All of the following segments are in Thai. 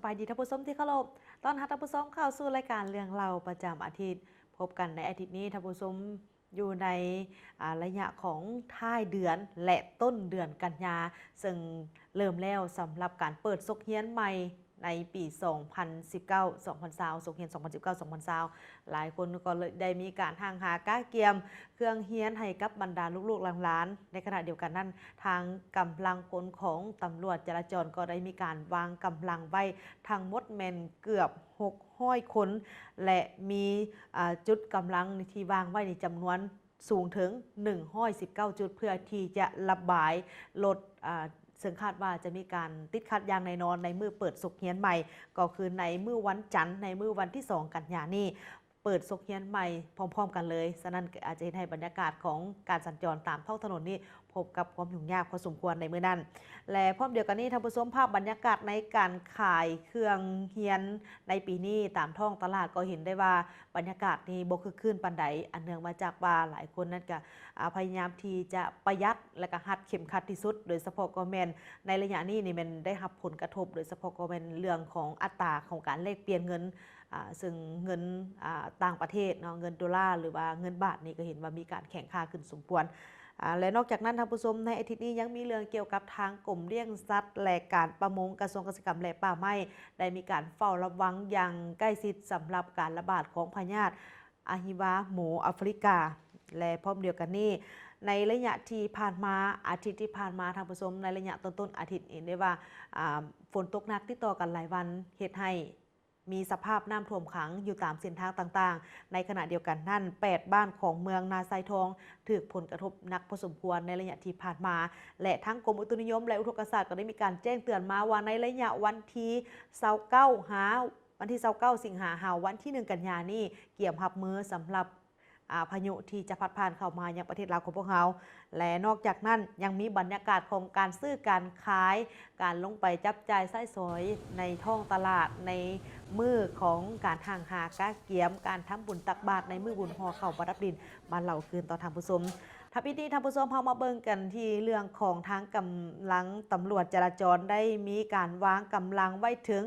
บายดีท่านผู้ชมที่เคารพตอนรับท่านผู้ชมเข้าสู่รายการเรื่องเล่าประจำอาทิตย์พบกันในอาทิตย์นี้ท่านผู้ชมอยู่ในระยะของท้ายเดือนและต้นเดือนกันยาซึ่งเริ่มแล้วสำหรับการเปิดซกเฮียนใหม่ในปี 2019 2020ซกเฮียน 2019 2020หลายคนก็เลยได้มีการทางหาก้าเกียมเครื่องเฮียนให้กับบรรดาลูกๆหลานๆในขณะเดียวกันนั้นทางกำลังพลของตำรวจจราจรก็ได้มีการวางกำลังไว้ทั้งหมดแม่นเกือบ600 คนและมีจุดกำลังที่วางไว้ในจำนวนสูงถึง119 จุดเพื่อที่จะระบายลดซึ่งคาดว่าจะมีการติดขัดอย่างแน่นอนในมือเปิดซกเฮียนใหม่ก็คือในมือวันจันทร์ในมือวันที่2กันยายนนี้เปิดซกเฮียนใหม่พร้อมๆกันเลยฉะนั้นอาจจะเห็นให้บรรยากาศของการสัญจรตามท้องถนนนี้พบกับความยุ่งยากพอสมควรในมือนั้นและพร้อมเดียวกันนี้ท่านผู้ชมภาพบรรยากาศในการขายเครื่องเฮียนในปีนี้ตามท้องตลาดก็เห็นได้ว่าบรรยากาศนี้บ่คือคืนปานใดอันเนื่องมาจากว่าหลายคนนั้นก็พยายามที่จะประหยัดและก็หัดเข็มขัดที่สุดโดยเฉพาะก็แม่นในระยะนี้นี่มันได้รับผลกระทบโดยเฉพาะก็เป็นเรื่องของอัตราของการแลกเปลี่ยนเงินซึ่งเงินต่างประเทศเนาะเงินดอลลาร์หรือว่าเงินบาทนี่ก็เห็นว่ามีการแข่งค่าขึ้นสมควรและนอกจากนั้นท่านผู้ชมในอาทิตย์นี้ยังมีเรื่องเกี่ยวกับทางกรมเลี้ยงสัตว์และการประมงกระทรวงเกษตรกรรมและป่าไม้ได้มีการเฝ้าระวังอย่างใกล้ชิดสำหรับการระบาดของพยาธิอะฮิวาหมูแอฟริกาและพร้อมเดียวกันนี้ในระยะที่ผ่านมาอาทิตย์ที่ผ่านมาท่านผู้ชมในระยะต้นอาทิตย์เห็นได้ว่าฝนตกหนักติดต่อกันหลายวันเหตุให้มีสภาพน้ำท่วมขังอยู่ตามเส้นทางต่างๆในขณะเดียวกันนั่น8บ้านของเมืองนาไซทองถูกผลกระทบหนักพอสมควรในระยะที่ผ่านมาและทั้งกรมอุตุนิยมและอุทกศาสตร์ก็ได้มีการแจ้งเตือนมาว่าในระยะวันที่29วันที่29สิงหาคมวันที่1กันยายนนี้เกี่ยมรับมือสำหรับพายุที่จะพัดผ่านเข้ามายังประเทศลาวของพวกเราและนอกจากนั้นยังมีบรรยากาศของการซื้อการขายการลงไปจับจ่ายใช้สอยในท้องตลาดในมือของการทางหาก้าเกียมการทำบุญตักบาตรในมือบุญห่อเข่าประดับดินมาเหล่าคืนต่อทางผู้ชมทัพพิธีทางผู้ชมพามาเบิ่งกันที่เรื่องของทางกำลังตำรวจจราจรได้มีการวางกำลังไว้ถึง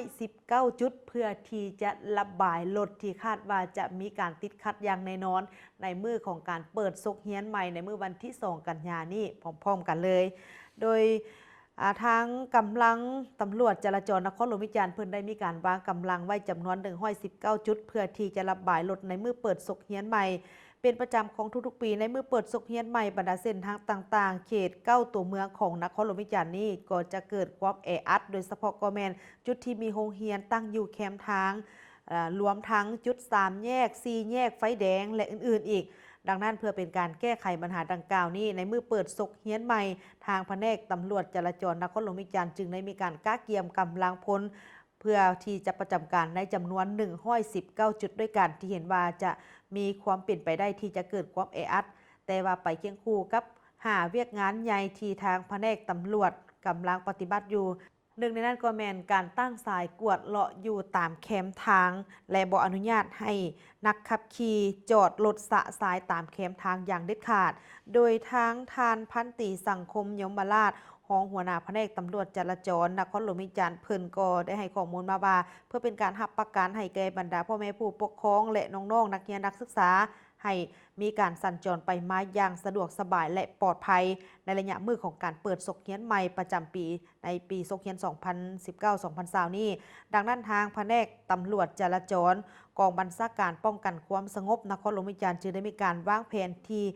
119 จุดเพื่อที่จะระบายรถที่คาดว่าจะมีการติดขัดอย่างแน่นอนในมือของการเปิดซกเฮียนใหม่ในมือวันที่2กันยายนนี้พร้อมๆกันเลยโดยทางกำลังตำรวจจราจรนครหลวงวิจารณ์เพิ่นได้มีการวางกำลังไว้จำนวน119 จุดเพื่อที่จะระบายรถในมือเปิดซกเฮียนใหม่เป็นประจำของทุกๆปีในมือเปิดซกเฮียนใหม่บรรดาเส้นทางต่างๆเขต9ตัวเมืองของนครหลวงวิจารณ์นี้ก็จะเกิดความแออัดโดยเฉพาะก็แม่นจุดที่มีโรงเรียนตั้งอยู่แคมทางรวมทั้งจุด3แยก4แยกไฟแดงและอื่นๆอีกดังนั้นเพื่อเป็นการแก้ไขปัญหาดังกล่าวนี้ในมือเปิดซกเฮียนใหม่ทางแผนกตำรวจจราจรนครหลวงวิจารณ์จึงได้มีการก้าเกียมกำลังพลเพื่อที่จะประจำการในจำนวน119 จุดด้วยกันที่เห็นว่าจะมีความเปลี่ยนไปได้ที่จะเกิดความแออัดแต่ว่าไปเคียงคู่กับหาเวียกงานใหญ่ที่ทางแผนกตำรวจกำลังปฏิบัติอยู่หนึ่งในนั้นก็แมนการตั้งสายกวดเลาะอยู่ตามแคมทางและบ่อนุญาตให้นักขับขี่จอดรถสะสายตามแคมทางอย่างเด็ดขาดโดยทางทานพันตีสังคมยมราชรองหัวหน้าแผนกตำรวจจราจรนครหลวงวิจารณ์เพิ่นก็ได้ให้ข้อมูลมาว่าเพื่อเป็นการหับประกันให้แก่บรรดาพ่อแม่ผู้ปกครองและน้องๆนักเรียนนักศึกษาให้มีการสัญจรไปมาอย่างสะดวกสบายและปลอดภัยในระยะมือของการเปิดซกเฮียนใหม่ประจำปีในปีซกเฮียน 2019-2020 นี้ดังนั้นทางแผนกตำรวจจราจรกองบัญชาการป้องกันความสงบนครหลวงวิจารณ์จึงได้มีการวางแผนที่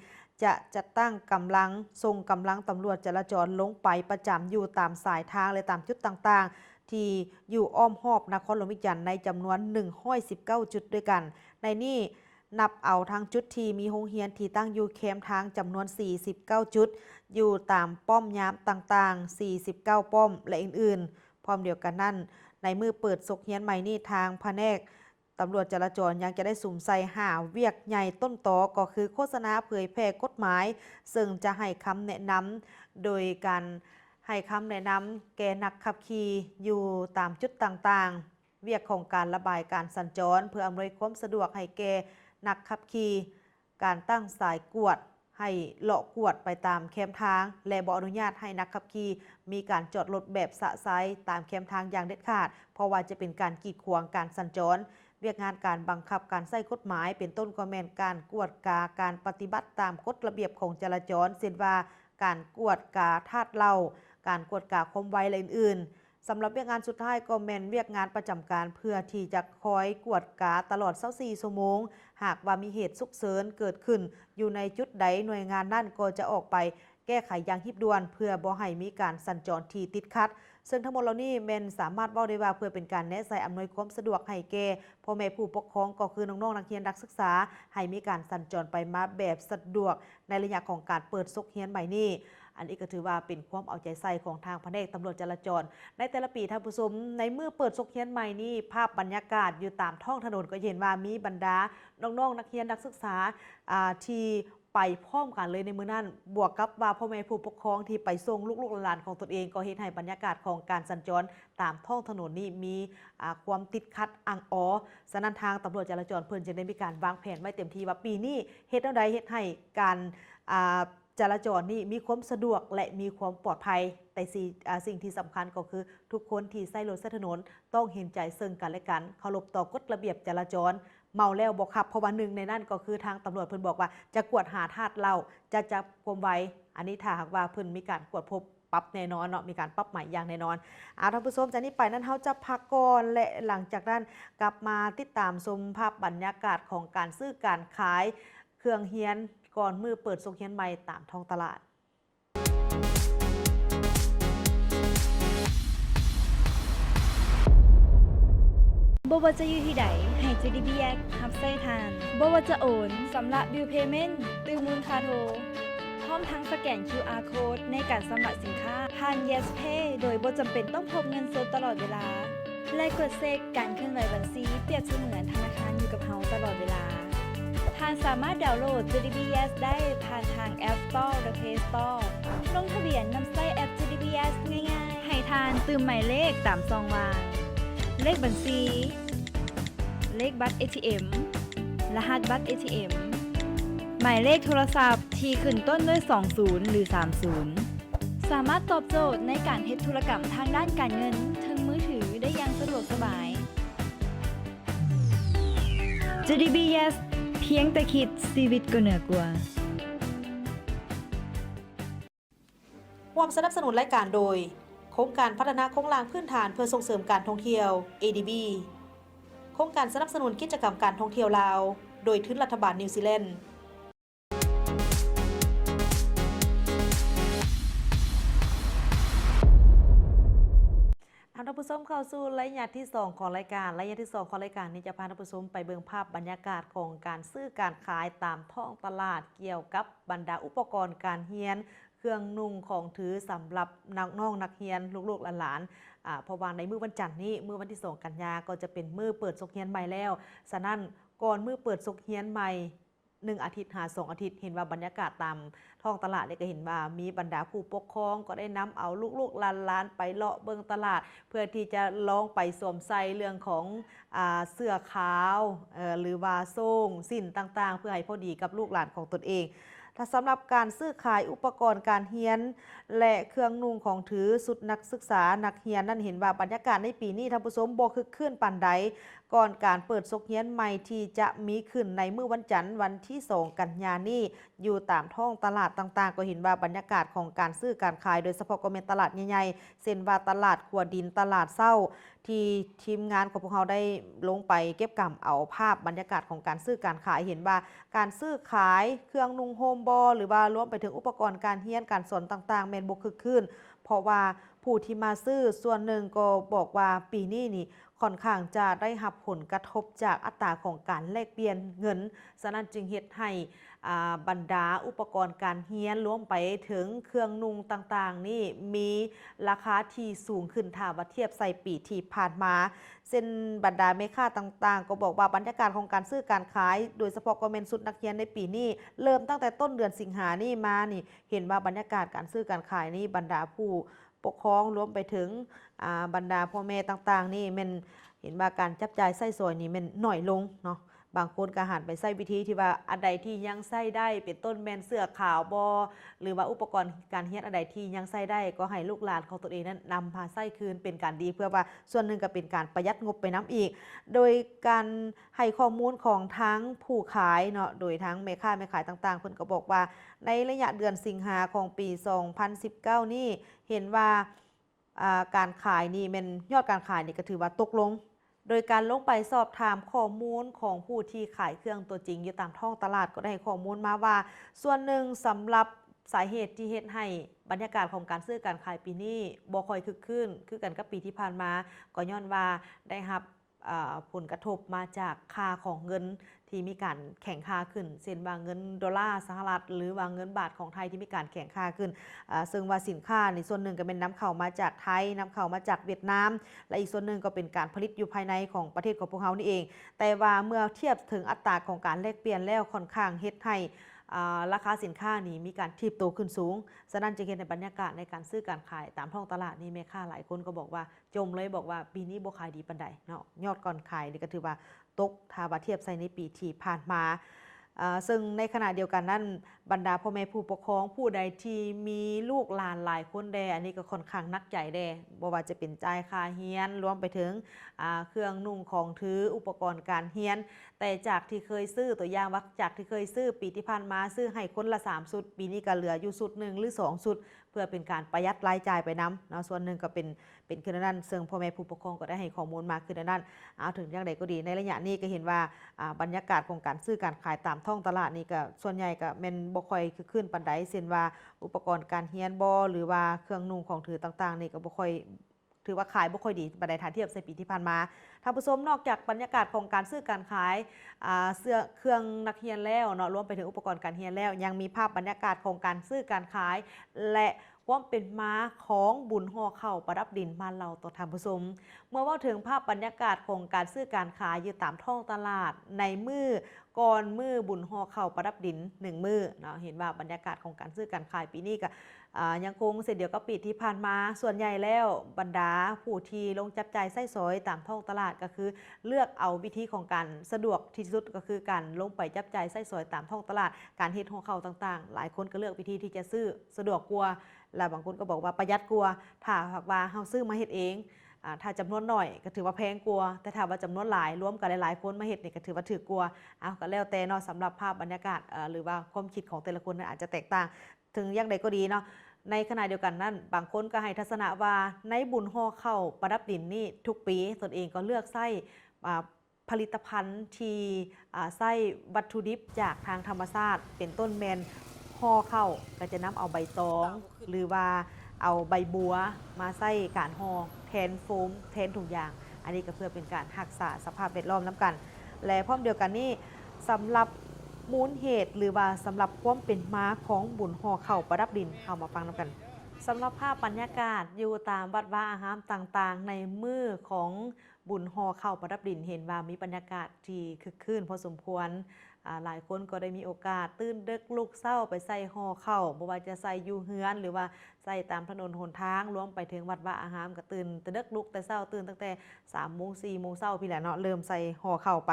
จะจัดตั้งกำลังส่งกำลังตำรวจจราจรลงไปประจำอยู่ตามสายทางและตามจุดต่างๆที่อยู่อ้อมหอบนครหลวงวิจารณ์ในจำนวน119 จุดด้วยกันในนี้นับเอาทางจุดที่มีโรงเรียนที่ตั้งอยู่แคมทางจำนวน49 จุดอยู่ตามป้อมยามต่างๆ49 ป้อมและอื่นๆพร้อมเดียวกันนั้นในมือเปิดซกเฮียนใหม่นี้ทางแผนกตำรวจจราจรยังจะได้สุ่มใส่หาเวียกใหญ่ต้นตอก็คือโฆษณาเผยแพร่กฎหมายซึ่งจะให้คำแนะนำโดยการให้คำแนะนำแก่นักขับขี่อยู่ตามจุดต่างๆเวียกของการระบายการสัญจรเพื่ออำนวยความสะดวกให้แก่นักขับขี่การตั้งสายกวด ให้เลาะกวดไปตามแคมทางและบ่อนุญาตให้นักขับขี่มีการจอดรถแบบสะไซตามแคมทางอย่างเด็ดขาดเพราะว่าจะเป็นการกีดขวางการสัญจรเวียกงานการบังคับการใช้กฎหมายเป็นต้นก็แม่นการกวดกาการปฏิบัติตามกฎระเบียบของจราจรเช่นว่าการกวดกาทาสเหล้าการกวดกาความไวและอื่นๆสำหรับเวียกงานสุดท้ายก็แม่นเวียกงานประจำการเพื่อที่จะคอยกวดกาตลอด24ชั่วโมงหากว่ามีเหตุฉุกเฉินเกิดขึ้นอยู่ในจุดใดหน่วยงานนั่นก็จะออกไปแก้ไขอย่างรีบด่วนเพื่อบ่ให้มีการสัญจรที่ติดขัดซึ่งทั้งหมดเหล่านี้แม่นสามารถเว้าได้ว่าเพื่อเป็นการแนะใส่อำนวยความสะดวกให้แก่พ่อแม่ผู้ปกครองก็คือน้องๆนักเรียนนักศึกษาให้มีการสัญจรไปมาแบบสะดวกในระยะของการเปิดซกเรียนใหม่นี้อันนี้ก็ถือว่าเป็นความเอาใจใส่ของทางแผนกตำรวจจราจรในแต่ละปีท่านผู้ชมในเมื่อเปิดซกเรียนใหม่นี้ภาพบรรยากาศอยู่ตามท้องถนนก็เห็นว่ามีบรรดาน้องๆนักเรียนนักศึกษาที่ไปพร้อมกันเลยในมื้อนั้นบวกกับว่าพ่อแม่ผู้ปกครองที่ไปส่งลูกๆหลานของตนเองก็เฮ็ดให้บรรยากาศของการสัญจรตามท้องถนนนี้มีความติดขัดอังอ๋อฉะนั้นทางตำรวจจราจรเพิ่นจึงได้มีการวางแผนไว้เต็มที่ว่าปีนี้เฮ็ดจั่งใดเฮ็ดให้การจราจรนี่มีความสะดวกและมีความปลอดภัยแต่สิ่งที่สำคัญก็คือทุกคนที่ใช้รถใช้ถนนต้องเห็นใจซึ่งกันและกันเคารพต่อกฎระเบียบจราจรเมาแล้วบ่ขับเพราะว่าหนึ่งในนั้นก็คือทางตำรวจเพิ่นบอกว่าจะกวดหาทาสเหล้าจะจับความไวอันนี้ถ้าหากว่าเพิ่นมีการกวดพบปรับแน่นอนเนาะมีการปรับใหม่อย่างแน่นอนท่านผู้ชมจากนี้ไปนั้นเฮาจะพักก่อนและหลังจากนั้นกลับมาติดตามชมภาพบรรยากาศของการซื้อการขายเครื่องเฮียนก่อนมือเปิดโรงเรียนใหม่ตามท้องตลาดบ่ว่าจะอยู่ที่ใดให้ JDBX รับใช้ทานบ่ว่าจะโอนสำหรับบิลเพย์เมนต์ตื้อมูลค่าโทรพร้อมทั้งสแกน QR Code ในการสำรับสินค้าผ่าน Yes Pay โดยบ่จำเป็นต้องพกเงินสดตลอดเวลาและกดเช็คการเคลื่อนไหวบัญชีเปรียบเสมือนธนาคารอยู่กับเฮาตลอดเวลาท่านสามารถดาวน์โหลด JDBS ได้ผ่านทาง App Store หรือ Play Store ลงทะเบียนนำใช้แอป JDBS ง่ายๆให้ทานตื่มหมายเลขตามซองวางเลขบัญชีเลขบัตร ATM รหัสบัตร ATM หมายเลขโทรศัพท์ที่ขึ้นต้นด้วย20หรือ30สามารถตอบโจทย์ในการเฮ็ดธุรกรรมทางด้านการเงินถึงมือถือได้อย่างสะดวกสบาย JDBS เพียงแต่คิดชีวิตก็เหนือกว่าร่วมสนับสนุนรายการโดยโครงการพัฒนาโครงสร้างพื้นฐานเพื่อส่งเสริมการท่องเที่ยว ADB โครงการสนับสนุนกิจกรรมการท่องเที่ยวลาวโดยทุนรัฐบาลนิวซีแลนด์ท่านผู้ชมเข้าสู่ระยะที่2ของรายการระยะที่2ของรายการนี้จะพาท่านผู้ชมไปเบิ่งภาพบรรยากาศของการซื้อการขายตามท้องตลาดเกี่ยวกับบรรดาอุปกรณ์การเรียนเครื่องนุ่งของถือสำหรับน้องนักเรียนลูกๆหลานๆเพราะว่าในมื้อวันจันทร์นี้มื้อวันที่2กันยาก็จะเป็นมื้อเปิดโรงเรียนใหม่แล้วฉะนั้นก่อนมื้อเปิดโรงเรียนใหม่1 อาทิตย์หา2 อาทิตย์เห็นว่าบรรยากาศตามท้องตลาดเนี่ยก็เห็นว่ามีบรรดาผู้ปกครองก็ได้นำเอาลูกๆหลานๆไปเลาะเบิ่งตลาดเพื่อที่จะลองไปสวมใส่เรื่องของเสื้อขาวหรือว่าโซ่งสิ้นต่างๆเพื่อให้พอดีกับลูกหลานของตนเองถ้าสำหรับการซื้อขายอุปกรณ์การเรียนและเครื่องนุ่งของถือสุดนักศึกษานักเรียนนั่นเห็นว่าบรรยากาศในปีนี้ท่านผู้ชมบ่คึกคืนปานใดก่อนการเปิดโรงเรียนใหม่ที่จะมีขึ้นในมื้อวันจันทร์วันที่2กันยายนนี้อยู่ตามท้องตลาดต่างๆก็เห็นว่าบรรยากาศของการซื้อการขายโดยเฉพาะก็เป็นตลาดใหญ่ๆเช่นว่าตลาดขัวดินตลาดเศร้าที่ทีมงานของพวกเราได้ลงไปเก็บกำเอาภาพบรรยากาศของการซื้อการขายเห็นว่าการซื้อขายเครื่องนุ่งโฮมบอหรือว่ารวมไปถึงอุปกรณ์การเรียนการสอนต่างๆแม่นบ่คึกคืนเพราะว่าผู้ที่มาซื้อส่วนหนึ่งก็บอกว่าปีนี้นี่ค่อนข้างจะได้รับผลกระทบจากอัตราของการแลกเปลี่ยนเงินฉะนั้นจึงเฮ็ดให้บรรดาอุปกรณ์การเรียนรวมไปถึงเครื่องนุ่งต่างๆนี่มีราคาที่สูงขึ้นถ้าว่าเทียบใส่ปีที่ผ่านมาเส้นบรรดาแม่ค้าต่างๆก็บอกว่าบรรยากาศของการซื้อการขายโดยเฉพาะก็เป็นสุดนักเรียนในปีนี้เริ่มตั้งแต่ต้นเดือนสิงหานี่มานี่เห็นว่าบรรยากาศการซื้อการขายนี่บรรดาผู้ปกครองรวมไปถึงบรรดาพ่อแม่ต่างๆนี่มันเห็นว่าการจับจ่ายใช้สอยนี่มันหน่อยลงเนาะ บางคนก็หันไปใส่วิธีที่ว่าอันใดที่ยังใส่ได้เป็นต้นแมนเสื้อขาวบอหรือว่าอุปกรณ์การเฮียนอันใดที่ยังใส่ได้ก็ให้ลูกหลานของตัวเองนั้นนำพาใส่คืนเป็นการดีเพื่อว่าส่วนหนึ่งก็เป็นการประหยัดงบไปน้ำอีก โดยการให้ข้อมูลของทั้งผู้ขายเนาะโดยทั้งแม่ค้าแม่ขายต่างๆเพิ่นก็บอกว่าในระยะเดือนสิงหาของปี 2019 นี่เห็นว่าการขายนี่เป็นยอดการขายนี่ก็ถือว่าตกลง โดยการลงไปสอบถามข้อมูลของผู้ที่ขายเครื่องตัวจริงอยู่ตามท้องตลาดก็ได้ข้อมูลมาว่า ส่วนหนึ่งสำหรับสาเหตุที่เฮ็ดให้บรรยากาศของการซื้อการขายปีนี้บ่ค่อยคึกคืนคือกันกับปีที่ผ่านมาก็ย้อนว่าได้รับผลกระทบมาจากค่าของเงินที่มีการแข่งค่าขึ้นเช่นว่าเงินดอลลาร์สหรัฐหรือว่าเงินบาทของไทยที่มีการแข่งค่าขึ้นซึ่งว่าสินค้าในส่วนหนึ่งก็เป็นนำเข้ามาจากไทยนำเข้ามาจากเวียดนามและอีกส่วนหนึ่งก็เป็นการผลิตอยู่ภายในของประเทศของพวกเขานี่เองแต่ว่าเมื่อเทียบถึงอัตราของการแลกเปลี่ยนแล้วค่อนข้างเฮ็ดให้ราคาสินค้านี้มีการทีบโตขึ้นสูงฉะนั้นจะเห็นในบรรยากาศในการซื้อการขายตามท้องตลาดนี่แม่ค้าหลายคนก็บอกว่าจมเลยบอกว่าปีนี้บ่ขายดีปานใดเนาะยอดก่อนขายนี่ก็ถือว่าตกถ้าว่าเทียบใส่ในปีที่ผ่านมาซึ่งในขณะเดียวกันนั้นบรรดาพ่อแม่ผู้ปกครองผู้ใดที่มีลูกหลานหลายคนแดอันนี้ก็ค่อนข้างนักใจแดบ่ว่าจะเป็นจ่ายค่าเรียนรวมไปถึงเครื่องนุ่งของถืออุปกรณ์การเรียนแต่จากที่เคยซื้อตัวอย่างว่าจากที่เคยซื้อปีที่ผ่านมาซื้อให้คนละ3ชุดปีนี้ก็เหลืออยู่ชุดหนึ่งหรือ2ชุดเพื่อเป็นการประหยัดรายจ่ายไปนำเนาะส่วนหนึ่งก็เป็นคือนั้นซึ่งพ่อแม่ผู้ปกครองก็ได้ให้ข้อมูลมาคือนั้นเอาถึงอย่างใดก็ดีในระยะนี้ก็เห็นว่าบรรยากาศของการซื้อการขายตามท้องตลาดนี่ก็ส่วนใหญ่ก็แม่นบ่ค่อยคือขึ้นปานใดเช่นว่าอุปกรณ์การเรียนบ่หรือว่าเครื่องนุ่งของถือต่างๆนี่ก็บ่ค่อยถือว่าขายบ่ค่อยดีปานใดถ้าเทียบใส่ปีที่ผ่านมาท่านผู้ชมนอกจากบรรยากาศของการซื้อการขายเสื้อเครื่องนักเรียนแล้วเนาะรวมไปถึงอุปกรณ์การเรียนแล้วยังมีภาพบรรยากาศของการซื้อการขายและความเป็นมาของบุญห่อข้าวประดับดินมาเราต่อท่านผู้ชมเมื่อว่าถึงภาพบรรยากาศของการซื้อการขายอยู่ตามท้องตลาดในมือก่อนมือบุญห่อข้าวประดับดิน1มือเนาะเห็นว่าบรรยากาศของการซื้อการขายปีนี้ก็ยังคงเช่นเดียวกับปีที่ผ่านมาส่วนใหญ่แล้วบรรดาผู้ที่ลงจับจ่ายไส้สอยตามท้องตลาดก็คือเลือกเอาวิธีของการสะดวกที่สุดก็คือการลงไปจับจ่ายไส้สอยตามท้องตลาดการเฮ็ดห่อข้าวต่างๆหลายคนก็เลือกวิธีที่จะซื้อสะดวกกว่าและบางคนก็บอกว่าประหยัดกว่าถ้าหากว่าเฮาซื้อมาเฮ็ดเองถ้าจำนวนน้อยก็ถือว่าแพงกว่าแต่ถ้าว่าจำนวนหลายรวมกันหลายๆคนมาเฮ็ดนี่ก็ถือว่าถูกกว่าก็แล้วแต่เนาะสำหรับภาพบรรยากาศหรือว่าความคิดของแต่ละคนอาจจะแตกต่างถึงอย่างใดก็ดีเนาะในขณะเดียวกันนั้นบางคนก็ให้ทัศนะว่าในบุญห่อข้าวประดับดินนี่ทุกปีตนเองก็เลือกใช้ผลิตภัณฑ์ที่ใช้วัตถุดิบจากทางธรรมชาติเป็นต้นแมนห่อข้าวก็จะนำเอาใบตองหรือว่าเอาใบบัวมาใส่การห่อแทนโฟมแทนถุงยางอันนี้ก็เพื่อเป็นการรักษาสภาพแวดล้อมน้ำกัน และพร้อมเดียวกันนี่สำหรับมูลเหตุหรือว่าสำหรับความเป็นมาของบุญห่อข้าวประดับดินเข้ามาฟังน้ำกันสำหรับภาพบรรยากาศอยู่ตามวัดวาอารามต่างๆในมือของบุญห่อข้าวประดับดินเห็นว่ามีบรรยากาศที่คึกคืนพอสมควรหลายคนก็ได้มีโอกาสตื่นดึกลุกเศร้าไปใส่ห่อข้าวบ่ว่าจะใส่อยู่เฮือนหรือว่าใส่ตามถนนหนทางรวมไปถึงวัดวาอารามก็ตื่นแต่ดึกลุกแต่เช้าตื่นตั้งแต่3 โมง 4 โมงเช้าพี่แหละเนาะเริ่มใส่ห่อข้าวไป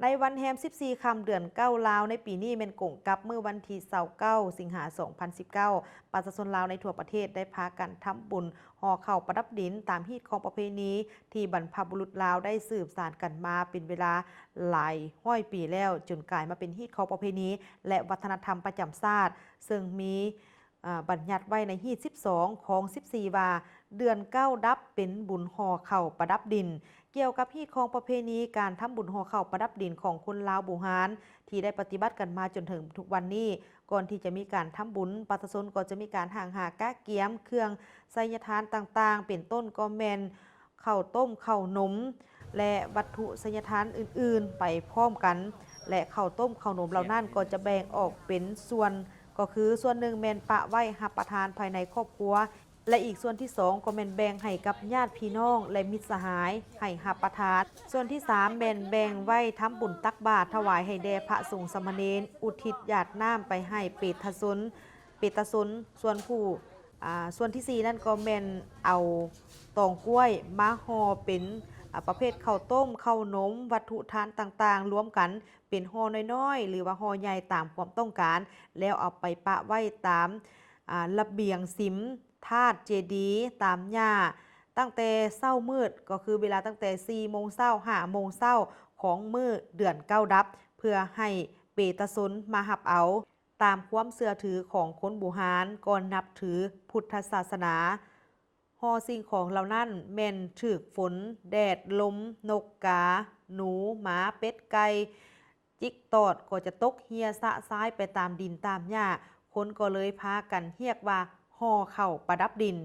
ในวันแฮม14ค่ำเดือน9ลาวในปีนี้แม่นกงกับเมื่อวันที่29สิงหาคม2019ประชาชนลาวในทั่วประเทศได้พากันทำบุญห่อข้าวประดับดินตามฮีตของประเพณีที่บรรพบุรุษลาวได้สืบสานกันมาเป็นเวลาหลายร้อยปีแล้วจนกลายมาเป็นฮีตของประเพณีและวัฒนธรรมประจำชาติซึ่งมีบัญญัติไว้ในฮีต12ของ14ว่าเดือน9ดับเป็นบุญห่อข้าวประดับดินเกี่ยวกับฮีตของประเพณีการทำบุญห่อข้าวประดับดินของคนลาวบูฮานที่ได้ปฏิบัติกันมาจนถึงทุกวันนี้ก่อนที่จะมีการทำบุญประชาชนก็จะมีการห่างหากะเกียมเครื่องไสยทานต่างๆเป็นต้นก็แมนข้าวต้มข้าวนมและวัตถุไสยทานอื่นๆไปพร้อมกันและข้าวต้มข้าวนมเหล่านั้นก็จะแบ่งออกเป็นส่วนก็คือส่วนหนึ่งแมนปะไว้รับประทานภายในครอบครัวและอีกส่วนที่2ก็แมนแบ่งให้กับญาติพี่น้องและมิตรสหายให้รับประทานส่วนที่3แมนแบ่งไว้ทำบุญตักบาตรถวายให้แด่พระสงฆ์สามเณรอุทิศหยาดน้ำไปให้เปตชนส่วนผู้ส่วนที่4นั่นก็แมนเอาตองกล้วยมาห่อเป็น ประเภทข้าวต้มข้าวนมวัตถุทานต่างๆรวมกันเป็นห่อน้อยๆหรือว่าห่อใหญ่ตามความต้องการแล้วเอาไปปะไว้ตามระเบียงสิมธาตุเจดีย์ตามหญ้าตั้งแต่เช้ามืดก็คือเวลาตั้งแต่4 โมงเช้า5 โมงเช้าของมื้อเดือนเก้าดับเพื่อให้เปตะซนมาหับเอาตามความเชื่อถือของคนโบราณก่อนนับถือพุทธศาสนาห่อสิ่งของเหล่านั้นแม่นถึกฝนแดดลมนกกาหนูหมาเป็ดไก่จิกตอดก็จะตกเฮียสะซ้ายไปตามดินตามหญ้าคนก็เลยพากันเรียกว่าห่อข้าวประดับดิน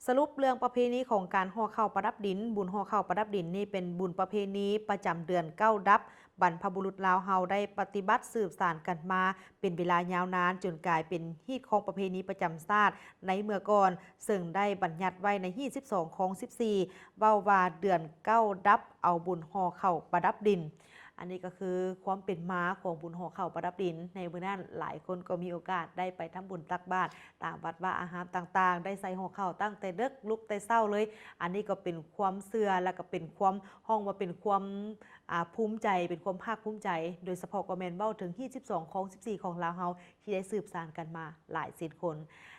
สรุปเรื่องประเพณีของการห่อข้าวประดับดินบุญห่อข้าวประดับดินนี่เป็นบุญประเพณีประจำเดือนเก้าดับบรรพบุรุษลาวเฮาได้ปฏิบัติสืบสานกันมาเป็นเวลายาวนานจนกลายเป็นฮีตของประเพณีประจำชาติในเมื่อก่อนซึ่งได้บัญญัติไว้ในฮีต12ของ14เว้าว่าเดือนเก้าดับเอาบุญห่อข้าวประดับดินอันนี้ก็คือความเป็นมาของบุญห่อข้าวประดับดินในมื้อนั้นหลายคนก็มีโอกาสได้ไปทำบุญตักบาตรตามวัดว่าอาหารต่างๆได้ใส่ห่อข้าวตั้งแต่ดึกลุกแต่เช้าเลยอันนี้ก็เป็นความเชื่อและก็เป็นความห้องว่าเป็นความภูมิใจเป็นความภาคภูมิใจ โดยเฉพาะก็แม่นเว้าถึงที่12ของ14ของลาวเฮาที่ได้สืบสานกันมาหลายสิบคน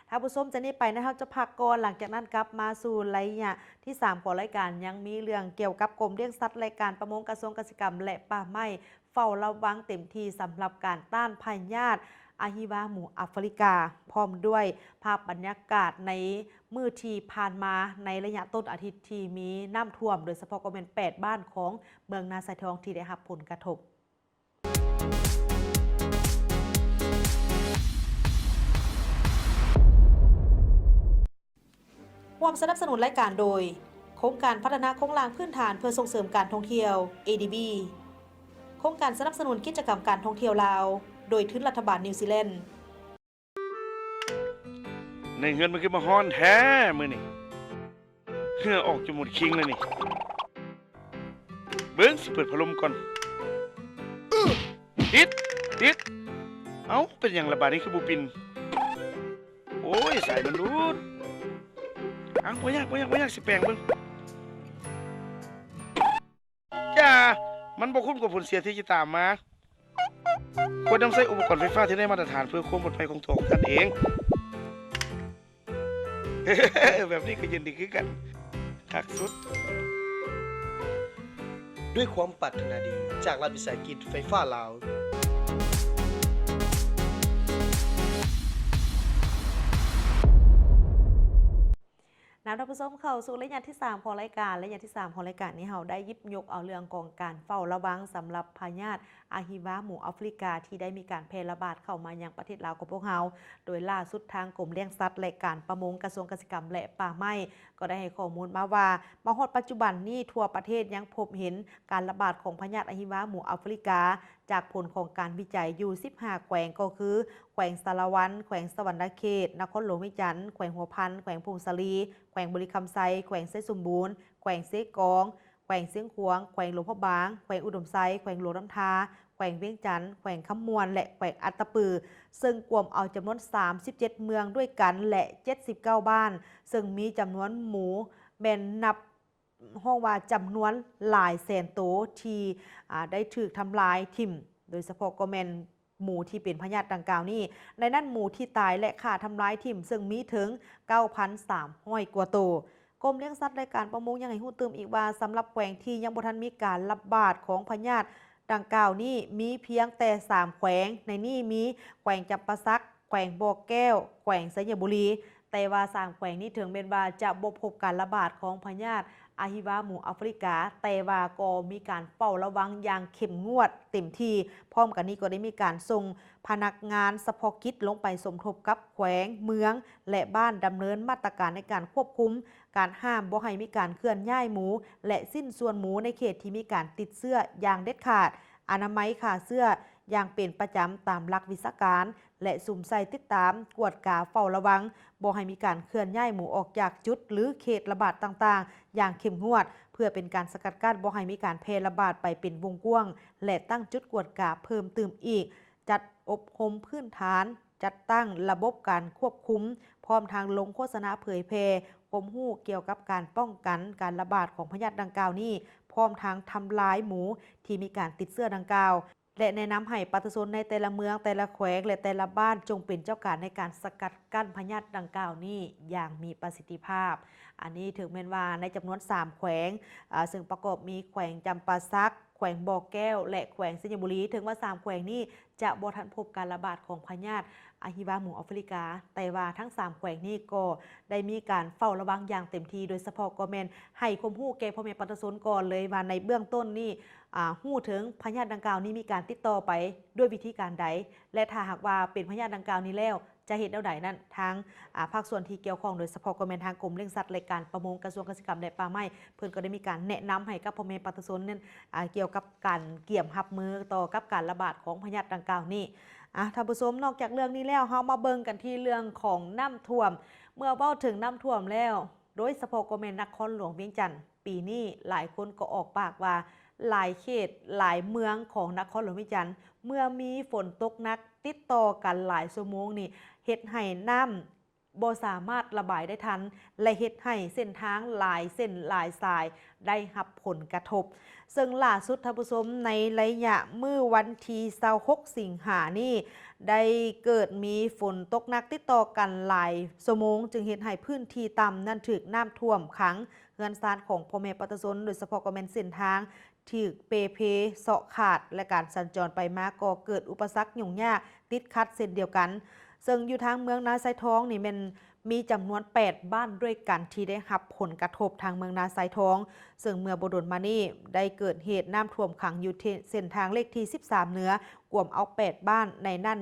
ถ้าผู้ชมจะนี่ไปนะครับจะพักก่อนหลังจากนั้นกลับมาสู่ระยะที่3ของรายการยังมีเรื่องเกี่ยวกับกรมเลี้ยงสัตว์รายการประมงกระทรวงเกษตรกรรมและป่าไม้เฝ้าระวังเต็มที่สำหรับการต้านพยาธิอาฮิวาหมูแอฟริกาพร้อมด้วยภาพบรรยากาศในมื้อที่ผ่านมาในระยะต้นอาทิตย์ที่มีน้ำท่วมโดยเฉพาะก็เป็น8บ้านของเมืองนาไซทองที่ได้รับผลกระทบร่วมสนับสนุนรายการโดยโครงการพัฒนาโครงล่างพื้นฐานเพื่อส่งเสริมการท่องเที่ยว ADB โครงการสนับสนุนกิจกรรมการท่องเที่ยวลาวโดยทุนรัฐบาลนิวซีแลนด์ในเงินมันคือมาฮ้อนแท้มื้อนี่เหงื่อออกจนหมดคิงเลยนี่เบิ่งสิเปิดพัดลมก่อนติดเอ้าเป็นหยังระบาดนี้คือบ่ปินโอ้ยสายมันรูดเอ้าบ่ยากสิแปลงเบิ่งจ้ามันบ่คุ้มกับผลเสียที่จะตามมาควรนำใช้อุปกรณ์ไฟฟ้าที่ได้มาตรฐานเพื่อความปลอดภัยของตัวของท่านเอง แบบนี้ก็ยินดีคือกันคักสุดด้วยความปรารถนาดีจากรัฐวิสาหกิจไฟฟ้าลาวนำท่านผู้ชมเข้าสู่ระยะที่3ของรายการระยะที่3ของรายการนี้เราได้หยิบยกเอาเรื่องของการเฝ้าระวังสำหรับพยาธิอาฮิวาหมูแอฟริกาที่ได้มีการแพร่ระบาดเข้ามายังประเทศลาวของพวกเราโดยล่าสุดทางกรมเลี้ยงสัตว์และการประมงกระทรวงเกษตรกรรมและป่าไม้ก็ได้ให้ข้อมูลมาว่าฮอดปัจจุบันนี้ทั่วประเทศยังพบเห็นการระบาดของพยาธิอาฮิวาหมูแอฟริกาจากผลของการวิจัยอยู่15แขวงก็คือแขวงสารวันแขวงสวรรณเขตนครหลวงวิจันทร์แขวงหัวพันแขวงพงศลีแขวงบริคำไซแขวงเซสมบูรณ์แขวงเซกองแขวงเสียงขวงแขวงหลวงพ่อบางแขวงอุดมไซแขวงหลวงน้ำทาแขวงเวียงจันทร์แขวงคำมวนและแขวงอัตตปือซึ่งกลุ่มเอาจำนวน37เมืองด้วยกันและ79บ้านซึ่งมีจำนวนหมูแม่นนับห้องว่าจำนวนหลายแสนโตวที่ได้ถูกทำลายทิ่มโดยเฉพาะก็แม่นหมูที่เป็นพยาธิดังกล่าวนี้ในนั้นหมูที่ตายและฆ่าทำลายทิ่มซึ่งมีถึง 9,300 กว่าตัวกรมเลี้ยงสัตว์และการประมงยังให้ฮู้ตื่มอีกว่าสำหรับแขวงที่ยังบ่ทันมีการระบาดของพยาธิดังกล่าวนี้มีเพียงแต่3แขวงในนี้มีแขวงจำปาสักแขวงบ่อแก้วแขวงสัญบุรีแต่ว่า3แขวงนี้ถึงเป็นว่าจะบ่พบการระบาดของพยาธิอาฮิวาหมูแอฟริกาแต่ว่าก็มีการเฝ้าระวังอย่างเข้มงวดเต็มที่พร้อมกันนี้ก็ได้มีการส่งพนักงานเฉพาะกิจลงไปสมทบกับแขวงเมืองและบ้านดำเนินมาตรการในการควบคุมการห้ามบ่ให้มีการเคลื่อนย้ายหมูและสิ้นส่วนหมูในเขตที่มีการติดเชื้ออย่างเด็ดขาดอนามัยขาเสื้ออย่างเป็นประจำตามหลักวิชาการและสุ่มใส่ติดตามกวดกาเฝ้าระวังบ่ให้มีการเคลื่อนย้ายหมูออกจากจุดหรือเขตระบาดต่างๆอย่างเข้มงวดเพื่อเป็นการสกัดกั้นบ่ให้มีการแพร่ระบาดไปเป็นวงกว้างและตั้งจุดกวดกาเพิ่มเติมอีกจัดอบรมพื้นฐานจัดตั้งระบบการควบคุมพร้อมทางลงโฆษณาเผยแพร่ความรู้เกี่ยวกับการป้องกันการระบาดของพยาธิดังกล่าวนี้ พร้อมทั้งทำลายหมูที่มีการติดเชื้อดังกล่าวและแนะนำให้ประชาชนในแต่ละเมืองแต่ละแขวงและแต่ละบ้านจงเป็นเจ้าการในการสกัดกั้นพยาธิดังกล่าวนี้อย่างมีประสิทธิภาพอันนี้ถึงแม้ว่าในจำนวน3แขวงซึ่งประกอบมีแขวงจำปาสักแขวงบ่อแก้วและแขวงสิงห์บุรีถึงว่า3แขวงนี้จะบ่ทันพบการระบาดของพยาธิอะฮิวาหมูแอฟริกาแต่ว่าทั้ง3แขวงนี้ก็ได้มีการเฝ้าระวังอย่างเต็มที่โดยเฉพาะก็แม่นให้ความรู้แก่พ่อแม่ประชาชนก่อนเลยว่าในเบื้องต้นนี่รู้ถึงพยาธิดังกล่าวนี้มีการติดต่อไปด้วยวิธีการใดและถ้าหากว่าเป็นพยาธิดังกล่าวนี้แล้วจะเห็นเอาใดนั้นทางภาคส่วนที่เกี่ยวข้องโดยเฉพาะก็แม่นทางกรมเลี้ยงสัตว์และการประมงกระทรวงเกษตรกรรมและป่าไม้เพิ่นก็ได้มีการแนะนำให้กับพ่อแม่ประชาชนนั้นเกี่ยวกับการเกี่ยมรับมือต่อกับการระบาดของพยาธิดังกล่าวนี้ท่านผู้ชมนอกจากเรื่องนี้แล้วเฮามาเบิ่งกันที่เรื่องของน้ำท่วมเมื่อเว้าถึงน้ำท่วมแล้วโดยเฉพาะก็แม่นนครหลวงเวียงจันทน์ปีนี้หลายคนก็ออกปากว่าหลายเขตหลายเมืองของนครหลวงเวียงจันทน์เมื่อมีฝนตกหนักติดต่อกันหลายชั่วโมงนี่เฮ็ดให้น้ำบ่สามารถระบายได้ทันและเฮ็ดให้เส้นทางหลายเส้นหลายสายได้รับผลกระทบซึ่งล่าสุดท่านผู้ชมในระยะมื้อวันที่26สิงหานี่ได้เกิดมีฝนตกหนักติดต่อกันหลายชั่วโมงจึงเฮ็ดให้พื้นที่ต่ำนั้นถูกน้ำท่วมขังเรือนซานของพ่อแม่ประชาชนโดยเฉพาะก็แม่นเส้นทางถูกเปเพเสาะขาดและการสัญจรไปมาก็เกิดอุปสรรคยุ่งยากติดขัดเช่นเดียวกันซึ่งอยู่ทางเมืองนาไซทองนี่มันมีจำนวน8บ้านด้วยกันที่ได้รับผลกระทบทางเมืองนาไซทองซึ่งเมื่อบ่ดนมานี่ได้เกิดเหตุน้ำท่วมขังอยู่เส้นทางเลขที่13เหนือกวมเอา8บ้านในนั่น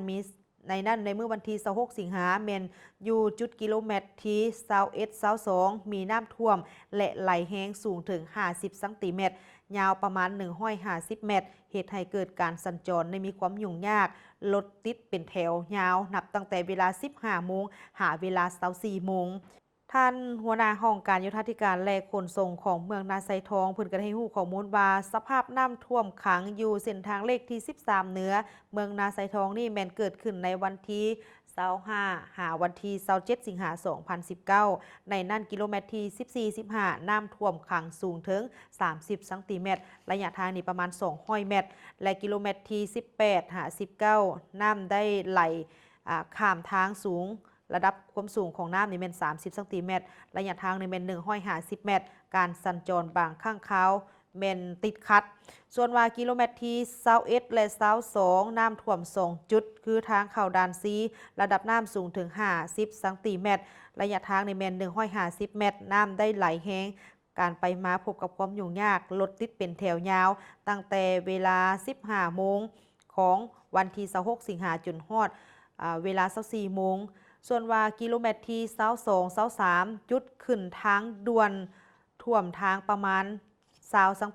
ในเมื่อวันที่26สิงหาคมอยู่จุดกิโลเมตรที่21 22มีน้ำท่วมและไหลแห้งสูงถึง50ซนยาวประมาณ150เมตรเหตุให้เกิดการสัญจรในมีความยุ่งยากรถติดเป็นแถวยาวนับตั้งแต่เวลา 15 โมงหาเวลา 24 โมงท่านหัวหน้าห้องการโยธาธิการและขนส่งของเมืองนาไซทองเพิ่นก็ได้ให้ข้อมูลว่าสภาพน้ำท่วมขังอยู่เส้นทางเลขที่13เหนือเมืองนาไซทองนี่แม่นเกิดขึ้นในวันที่25หาวันที่27สิงหาคม2019ในนั่นกิโลเมตรที่14-15น้ำท่วมขังสูงถึง30ซนระยะทางนี่ประมาณ200เมตรและกิโลเมตรที่18หา19น้ำได้ไหลข้ามทางสูงระดับความสูงของน้ำนี่เป็น30ซนระยะทางนี่เป็น150เมตรการสัญจรบางข้างเขาเป็นติดขัดส่วนว่ากิโลเมตรที่21และ22น้ำท่วม2จุดคือทางเข้าด่านซีระดับน้ำสูงถึง50ซนระยะทางนี่เป็น150เมตรน้ำได้ไหลแห้งการไปมาพบกับความยุ่งยากรถติดเป็นแถวยาวตั้งแต่เวลา 15 โมงของวันที่26สิงหาคมจนฮอดเวลา 24 โมงส่วนว่ากิโลเมตรที่22 23จุดขึ้นทางด่วนท่วมทางประมาณ20ซน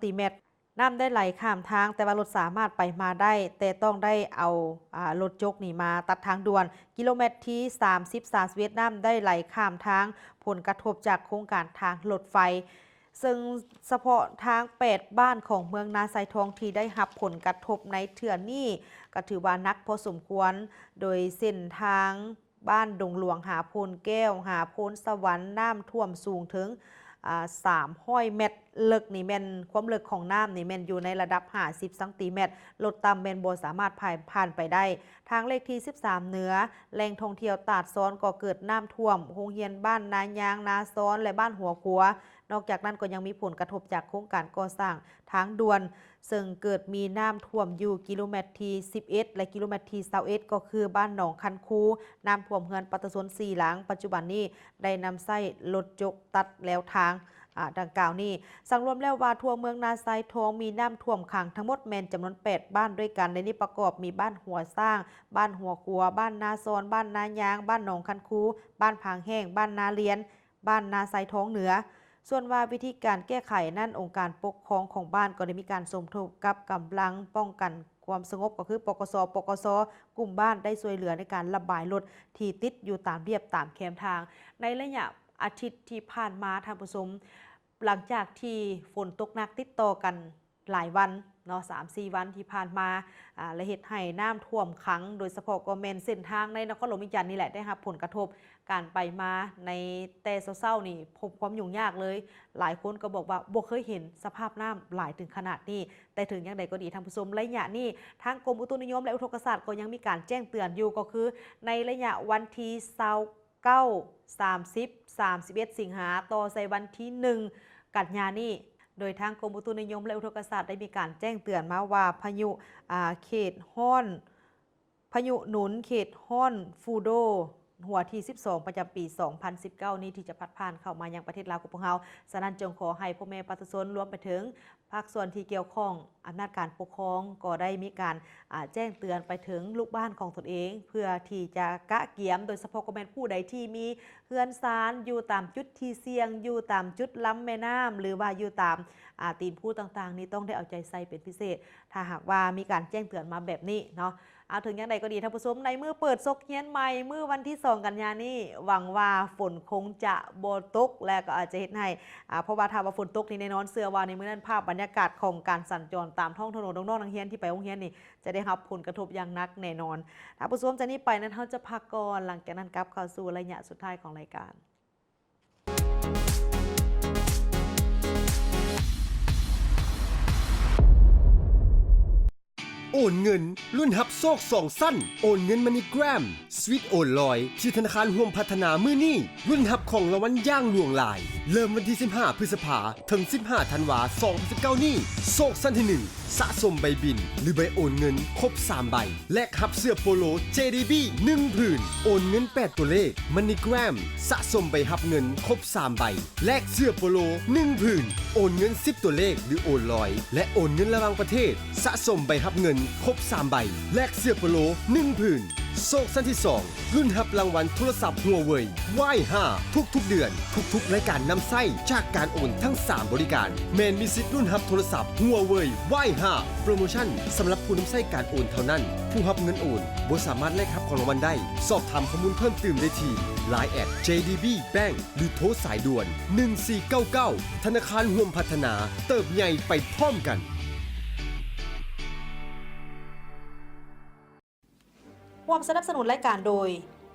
น้ำได้ไหลข้ามทางแต่ว่ารถสามารถไปมาได้แต่ต้องได้เอารถจกนี่มาตัดทางด่วนกิโลเมตรที่30-31น้ำได้ไหลข้ามทางผลกระทบจากโครงการทางรถไฟซึ่งเฉพาะทาง8บ้านของเมืองนาไซทองที่ได้รับผลกระทบในเถื่อนี้ก็ถือว่านักพอสมควรโดยเส้นทางบ้านดงหลวงหาโพนแก้วหาโพนสวรรค์น้ำท่วมสูงถึง300 เมตรลึกนี่แม่นความลึกของน้ำนี่แม่นอยู่ในระดับ50ซนรถต่ำแม่นบ่สามารถผ่านไปได้ทางเลขที่13เหนือแหล่งท่องเที่ยวตาดซ้อนก็เกิดน้ำท่วมโรงเรียนบ้านนายางนาซ้อนและบ้านหัวขัวนอกจากนั้นก็ยังมีผลกระทบจากโครงการก่อสร้างทางด่วนซึ่งเกิดมีน้ำท่วมอยู่กิโลเมตรที่11และกิโลเมตรที่21ก็คือบ้านหนองคันคูน้ำท่วมเฮือนประชาชน4หลังปัจจุบันนี้ได้นำไส้รถจกตัดแล้วทางดังกล่าวนี้สังรวมแล้วว่าทั่วเมืองนาไซทองมีน้ำท่วมขังทั้งหมดแมนจำนวน8บ้านด้วยกันในนี้ประกอบมีบ้านหัวสร้างบ้านหัวขัวบ้านนาซอนบ้านนายางบ้านหนองคันคูบ้านพางแห้งบ้านนาเลียนบ้านนาไซทองเหนือส่วนว่าวิธีการแก้ไขนั่นองค์การปกครองของบ้านก็ได้มีการสมทบกับกำลังป้องกันความสงบก็คือปกสกลุ่มบ้านได้ช่วยเหลือในการระบายรถที่ติดอยู่ตามเรียบตามแคมทางในระยะอาทิตย์ที่ผ่านมาท่านผู้ชมหลังจากที่ฝนตกหนักติดต่อกันหลายวัน เนาะ3-4 วันที่ผ่านมาและเหตุให้น้ำท่วมขังโดยเฉพาะก็แม่นเส้นทางในนครหลวงวิจารณ์นี่แหละได้รับผลกระทบการไปมาในแต่เศร้าๆนี่พบความยุ่งยากเลยหลายคนก็บอกว่าบ่เคยเห็นสภาพน้ำหลายถึงขนาดนี้แต่ถึงอย่างใดก็ดีท่านผู้ชมระยะนี้ทางกรมอุตุนิยมและอุทกศาสตร์ก็ยังมีการแจ้งเตือนอยู่ก็คือในระยะวันที่29 30 31 สิงหาต่อใส่วันที่1 กันยายนนี้โดยทางกรมอุตุนิยมและอุทกศาสตร์ได้มีการแจ้งเตือนมาว่าพายุเขตฮ้อนพายุหนุนเขตฮ้อนฟูโดหัวที่12ประจำปี 2019 นี้ที่จะพัดผ่านเข้ามายังประเทศลาวของพวกเราฉะนั้นจงขอให้พ่อแม่ประชาชนรวมไปถึงภาคส่วนที่เกี่ยวข้องอำนาจการปกครองก็ได้มีการแจ้งเตือนไปถึงลูกบ้านของตนเองเพื่อที่จะกะเกียมโดยเฉพาะก็แม่นผู้ใดที่มีเฮือนซานอยู่ตามจุดที่เสี่ยงอยู่ตามจุดล้ำแม่น้ำหรือว่าอยู่ตามตีนผู้ต่างๆนี้ต้องได้เอาใจใส่เป็นพิเศษถ้าหากว่ามีการแจ้งเตือนมาแบบนี้เนาะเอาถึงอย่างไรก็ดีท่านผู้ชมในเมื่อเปิดซกเฮียนใหม่เมื่อวันที่2 กันยายนนี้หวังว่าฝนคงจะบ่ตกและก็อาจจะเฮ็ดให้เพราะว่าถ้าว่าฝนตกนี่แน่นอนเสื้อว่าในมื้อนั้นภาพบรรยากาศของการสัญจรตามท้องถนนน้องๆนักเรียนที่ไปโรงเรียนนี่จะได้รับผลกระทบอย่างหนักแน่นอนท่านผู้ชมจากนี้ไปนั้นเราจะพักก่อนหลังจากนั้นกลับเข้าสู่ระยะสุดท้ายของรายการ โอนเงินรุ่นหับโซกสองสั้นโอนเงินมันนี่แกรมสวิตโอนลอยที่ธนาคารห่วมพัฒนามือนี่รุ่นหับของรางวัลย่างหลวงลายเริ่มวันที่15 พฤษภาถึง15 ธันวา2019นี้โซกสั้นที่1สะสมใบบินหรือใบโอนเงินครบ3ใบแลกหับเสื้อโปโล JDB 1 ผืนโอนเงิน8ตัวเลขมันนี่แกรมสะสมใบหับเงินครบ3ใบแลกเสื้อโปโล1 ผืนโอนเงิน10ตัวเลขหรือโอนลอยและโอนเงินระหว่างประเทศสะสมใบหับเงินครบ3ใบแลกเสื้อโปโล1 ผืนโซกสั้นที่2รุ่นหับรางวัลโทรศัพท์หัวเว่ย Y5 ทุกๆเดือนทุกๆรายการนำไส้จากการโอนทั้ง3บริการแมนมีสิทธิ์รุ่นหับโทรศัพท์หัวเว่ย Y5 โปรโมชั่นสำหรับผู้นำไส้การโอนเท่านั้นผู้รับเงินโอนบ่สามารถแลกรับของรางวัลได้สอบถามข้อมูลเพิ่มเติมได้ที่ Line @JDB Bank หรือโทรสายด่วน1499ธนาคารห่วมพัฒนาเติบใหญ่ไปพร้อมกันร่วมสนับสนุนรายการโดย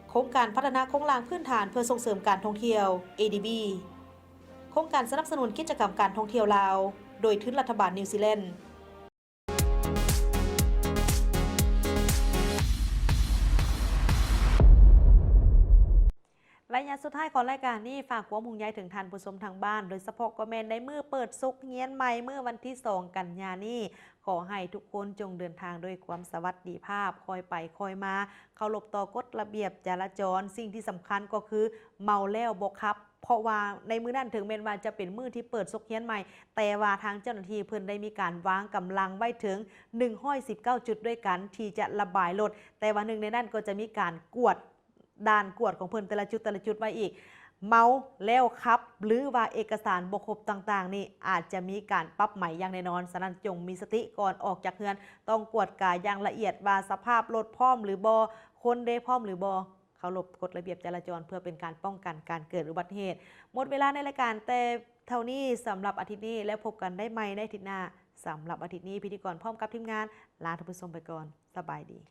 โครงการพัฒนาโครงสร้างพื้นฐานเพื่อส่งเสริมการท่องเที่ยว ADB โครงการสนับสนุนกิจกรรมการท่องเที่ยวลาวโดยทุนรัฐบาลนิวซีแลนด์ระยะสุดท้ายของรายการนี้ฝากความห่วงใยถึงท่านผู้ชมทางบ้านโดยเฉพาะก็แม่นในมือเปิดซุกเงียนใหม่เมื่อวันที่2 กันยายนนี้ขอให้ทุกคนจงเดินทางด้วยความสวัสดิภาพคอยไปคอยมาเคารพต่อกฎระเบียบจราจรสิ่งที่สำคัญก็คือเมาแล้วบ่ขับเพราะว่าในมื้อนั้นถึงแม้ว่าจะเป็นมื้อที่เปิดซุกเงียนใหม่แต่ว่าทางเจ้าหน้าที่เพิ่นได้มีการวางกำลังไว้ถึง119 จุดด้วยกันที่จะระบายรถแต่ว่าหนึ่งในนั้นก็จะมีการกวดด่านกวดของเพิ่นแต่ละจุดไว้อีกเมาแล้วครับหรือว่าเอกสารบ่ครบต่างๆนี่อาจจะมีการปรับใหม่อย่างแน่นอนฉะนั้นจงมีสติก่อนออกจากเรือนต้องกวดกายอย่างละเอียดว่าสภาพรถพร้อมหรือบ่คนได้พร้อมหรือบ่เคารพกฎระเบียบจราจรเพื่อเป็นการป้องกันการเกิดอุบัติเหตุหมดเวลาในรายการแต่เท่านี้สำหรับอาทิตย์นี้แล้วพบกันได้ใหม่ในอาทิตย์หน้าสำหรับอาทิตย์นี้พิธีกรพร้อมกับทีมงานลาท่านผู้ชมไปก่อนสบายดี